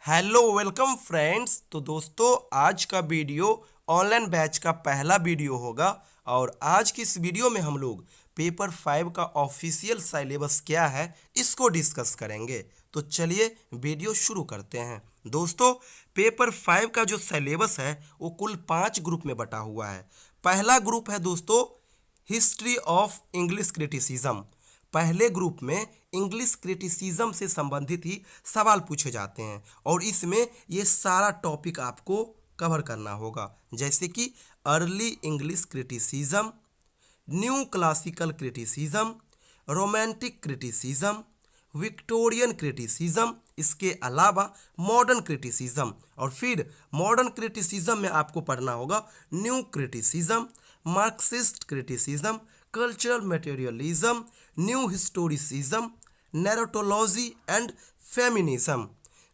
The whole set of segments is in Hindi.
Hello welcome friends. तो दोस्तों आज का वीडियो ऑनलाइन बैच का पहला वीडियो होगा और आज की इस वीडियो में हम लोग पेपर 5 का ऑफिशियल सिलेबस क्या है इसको डिस्कस करेंगे। तो चलिए वीडियो शुरू करते हैं। दोस्तों पेपर 5 का जो सिलेबस है वो कुल 5 ग्रुप में बटा हुआ है। पहला ग्रुप है दोस्तों हिस्ट्री ऑफ इंग्लिश क्रिटिसिज्म। पहले ग्रुप में इंग्लिश क्रिटिसिज्म से संबंधित ही सवाल पूछे जाते हैं और इसमें ये सारा टॉपिक आपको कवर करना होगा, जैसे कि early English criticism, new classical criticism, romantic criticism, Victorian criticism, इसके अलावा मॉडर्न क्रिटिसिज्म। और फिर मॉडर्न क्रिटिसिज्म में आपको पढ़ना होगा new criticism, Marxist criticism, cultural materialism, new historicism, narratology and feminism.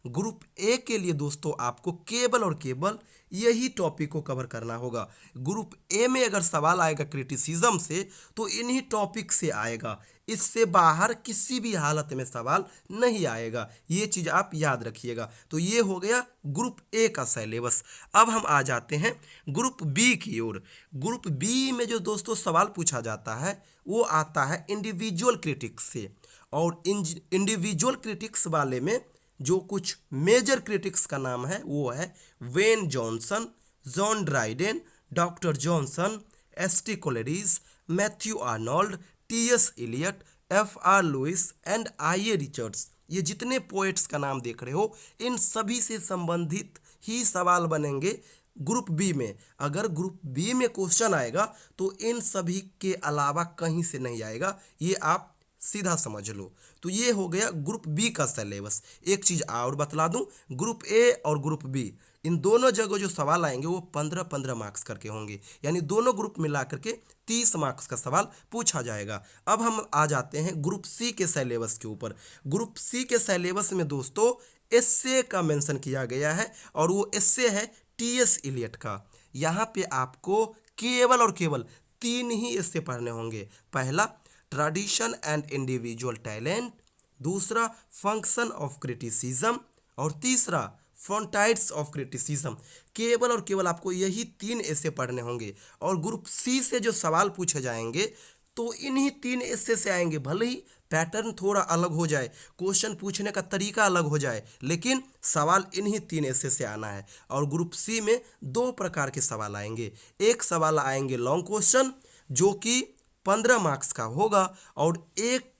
Group A के लिए दोस्तों आपको केवल और केवल यही टॉपिक को कवर करना होगा। ग्रुप ए में अगर सवाल आएगा क्रिटिसिज्म से तो इन्हीं टॉपिक से आएगा, इससे बाहर किसी भी हालत में सवाल नहीं आएगा। ये चीज़ आप याद रखिएगा। तो ये हो गया ग्रुप ए का सिलेबस। अब हम आ जाते हैं ग्रुप बी की ओर। ग्रुप बी में जो दोस्तों सवाल पूछा जाता है वो आता है इंडिविजुअल क्रिटिक्स से। और इंडिविजुअल क्रिटिक्स वाले में जो कुछ मेजर क्रिटिक्स का नाम है वो है Ben Jonson, John Dryden, doctor Johnson, S T. Coleridge, Matthew Arnold, T S. Eliot, F R. Leavis and I A. Richards. ये जितने पोएट्स का नाम देख रहे हो इन सभी से संबंधित ही सवाल बनेंगे ग्रुप बी में। अगर ग्रुप बी में क्वेश्चन आएगा तो इन सभी के अलावा कहीं से नहीं आएगा, ये आप सीधा समझ लो। तो ये हो गया ग्रुप बी का सिलेबस। एक चीज़ और बतला दूं, ग्रुप ए और ग्रुप बी इन दोनों जगह जो सवाल आएंगे वो 15-15 मार्क्स करके होंगे, यानी दोनों ग्रुप मिला करके 30 मार्क्स का सवाल पूछा जाएगा। अब हम आ जाते हैं ग्रुप सी के सिलेबस के ऊपर। ग्रुप सी के सिलेबस में दोस्तों एस्से का मेंशन किया गया है और वो एस्से है टी.एस. इलियट का। यहाँ पे आपको केवल और केवल 3 ही एस्से पढ़ने होंगे। पहला ट्रेडिशन एंड इंडिविजुअल टैलेंट, दूसरा फंक्शन ऑफ क्रिटिसिज्म और तीसरा फ्रंटाइड्स ऑफ क्रिटिसिज्म। केवल और केवल आपको यही 3 ऐसे पढ़ने होंगे। और ग्रुप सी से जो सवाल पूछे जाएंगे तो इन्हीं 3 ऐसे से आएंगे। भले ही पैटर्न थोड़ा अलग हो जाए, क्वेश्चन पूछने का तरीका अलग हो जाए, लेकिन सवाल इन्हीं 3 ऐसे से आना है। और ग्रुप सी में 2 प्रकार के सवाल आएंगे। एक सवाल आएंगे लॉन्ग क्वेश्चन जो कि 15 मार्क्स का होगा और एक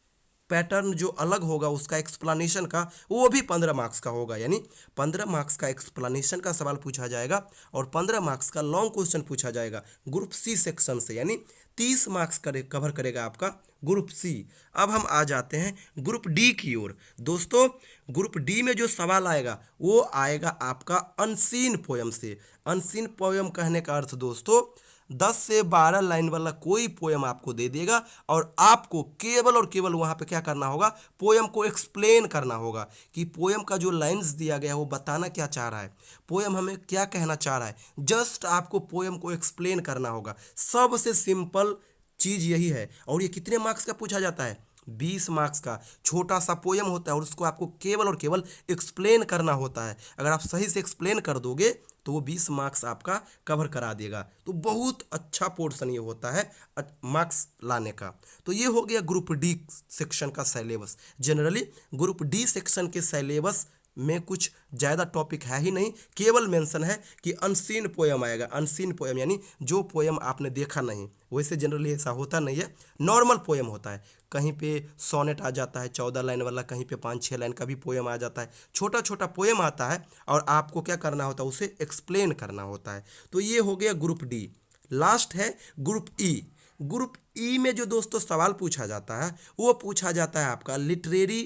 पैटर्न जो अलग होगा उसका एक्सप्लेनेशन का वो भी 15 मार्क्स का होगा, यानी 15 मार्क्स का एक्सप्लेनेशन का सवाल पूछा जाएगा और 15 मार्क्स का लॉन्ग क्वेश्चन पूछा जाएगा ग्रुप सी सेक्शन से, यानी 30 मार्क्स कवर करेगा आपका ग्रुप सी। अब हम आ जाते हैं ग्रुप डी की ओर। दोस्तों ग्रुप डी में जो सवाल आएगा वो आएगा आपका अनसीन पोयम से। अनसीन पोयम कहने का अर्थ दोस्तों 10 से 12 लाइन वाला कोई पोयम आपको दे देगा और आपको केवल और केवल वहाँ पे क्या करना होगा, पोयम को एक्सप्लेन करना होगा कि पोयम का जो लाइंस दिया गया है वो बताना क्या चाह रहा है, पोयम हमें क्या कहना चाह रहा है। जस्ट आपको पोयम को एक्सप्लेन करना होगा। सबसे सिंपल चीज़ यही है। और ये कितने मार्क्स का पूछा जाता है? 20 मार्क्स का। छोटा सा पोयम होता है और उसको आपको केवल और केवल एक्सप्लेन करना होता है। अगर आप सही से एक्सप्लेन कर दोगे तो वो 20 मार्क्स आपका कवर करा देगा। तो बहुत अच्छा पोर्शन ये होता है मार्क्स लाने का। तो ये हो गया ग्रुप डी सेक्शन का syllabus. Generally group D section के सिलेबस में कुछ ज़्यादा टॉपिक है ही नहीं, केवल मेंशन है कि अनसीन पोयम आएगा। अनसीन पोयम यानी जो पोयम आपने देखा नहीं। वैसे जनरली ऐसा होता नहीं है, नॉर्मल पोयम होता है। कहीं पे सोनेट आ जाता है 14 लाइन वाला, कहीं पे 5-6 लाइन का भी पोयम आ जाता है। छोटा छोटा पोयम आता है और आपको क्या करना होता है, उसे एक्सप्लेन करना होता है। तो ये हो गया ग्रुप डी। लास्ट है ग्रुप ई। ग्रुप ई में जो दोस्तों सवाल पूछा जाता है वो पूछा जाता है आपका लिटरेरी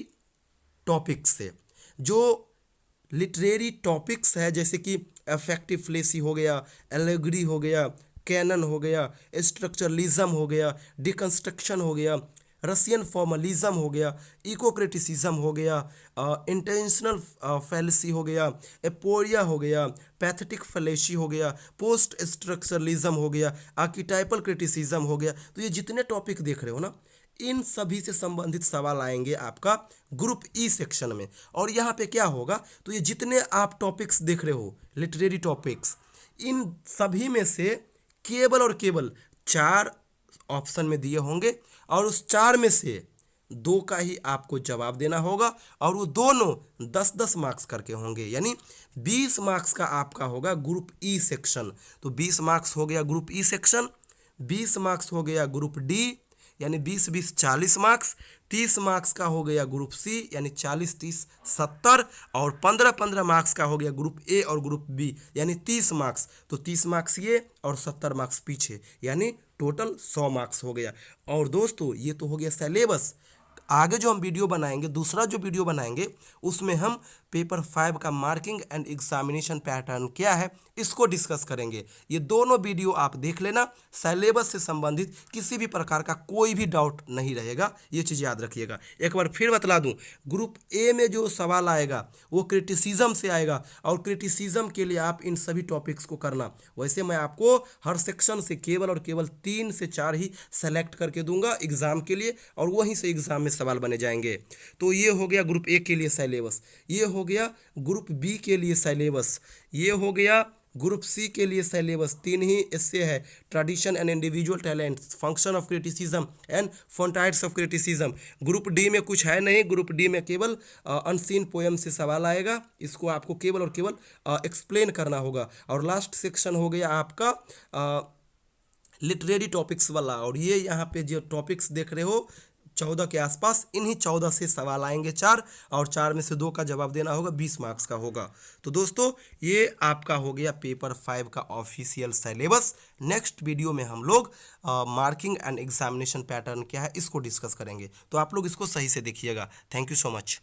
टॉपिक से। जो लिटरेरी टॉपिक्स है जैसे कि अफेक्टिव फ्लेसी हो गया, एलेगरी हो गया, कैनन हो गया, स्ट्रक्चरलिज्म हो गया, डिकंस्ट्रक्शन हो गया, रशियन फॉर्मलिज्म हो गया, इको क्रिटिसिज्म हो गया, इंटेंशनल फैलेसी हो गया, एपोरिया हो गया, पैथेटिक फैलेसी हो गया, पोस्ट स्ट्रक्चरलिज्म हो गया, आर्किटाइपल क्रिटिसिज्म हो गया। तो ये जितने टॉपिक देख रहे हो ना, इन सभी से संबंधित सवाल आएंगे आपका ग्रुप ई सेक्शन में। और यहाँ पे क्या होगा, तो ये जितने आप टॉपिक्स देख रहे हो लिटरेरी टॉपिक्स, इन सभी में से केवल और केवल 4 ऑप्शन में दिए होंगे और उस 4 में से 2 का ही आपको जवाब देना होगा और वो दोनों 10-10 मार्क्स करके होंगे, यानी 20 मार्क्स का आपका होगा ग्रुप ई सेक्शन। तो 20 मार्क्स हो गया ग्रुप ई सेक्शन, 20 मार्क्स हो गया ग्रुप डी यानी 20-20 40 मार्क्स, 30 मार्क्स का हो गया ग्रुप सी यानी 40-30 70 और 15-15 मार्क्स का हो गया ग्रुप ए और ग्रुप बी यानी 30 मार्क्स। तो 30 मार्क्स ये और 70 मार्क्स पीछे, यानी टोटल 100 मार्क्स हो गया। और दोस्तों ये तो हो गया सिलेबस। आगे जो हम वीडियो बनाएंगे, दूसरा जो वीडियो बनाएंगे, उसमें हम पेपर 5 का मार्किंग एंड एग्जामिनेशन पैटर्न क्या है इसको डिस्कस करेंगे। ये दोनों वीडियो आप देख लेना, सिलेबस से संबंधित किसी भी प्रकार का कोई भी डाउट नहीं रहेगा, ये चीज़ याद रखिएगा। एक बार फिर बतला दूं, ग्रुप ए में जो सवाल आएगा वो क्रिटिसिज्म से आएगा और क्रिटिसिज्म के लिए आप इन सभी टॉपिक्स को करना। वैसे मैं आपको हर सेक्शन से केवल और केवल 3 से 4 ही सेलेक्ट करके दूंगा एग्जाम के लिए और वहीं से एग्जाम में सवाल बने जाएंगे। तो ये हो गया ग्रुप ए के लिए सिलेबस, ये हो गया ग्रुप बी के लिए सिलेबस, ये हो गया ग्रुप सी के लिए सिलेबस। 3 ही इससे है, tradition and individual talents, function of criticism and frontiers of criticism. Group D में कुछ है नहीं, ग्रुप डी में केवल अनसीन पोएम से सवाल आएगा, इसको आपको केवल और केवल एक्सप्लेन करना होगा। और लास्ट सेक्शन हो गया आपका लिटरेरी टॉपिक्स वाला, और ये यहाँ पे जो टॉपिक्स देख रहे हो 14 के आसपास, इन्हीं 14 से सवाल आएंगे 4 और 4 में से 2 का जवाब देना होगा, 20 मार्क्स का होगा। तो दोस्तों ये आपका हो गया पेपर 5 का ऑफिशियल सिलेबस। नेक्स्ट वीडियो में हम लोग मार्किंग एंड एग्जामिनेशन पैटर्न क्या है इसको डिस्कस करेंगे, तो आप लोग इसको सही से देखिएगा। Thank you so much.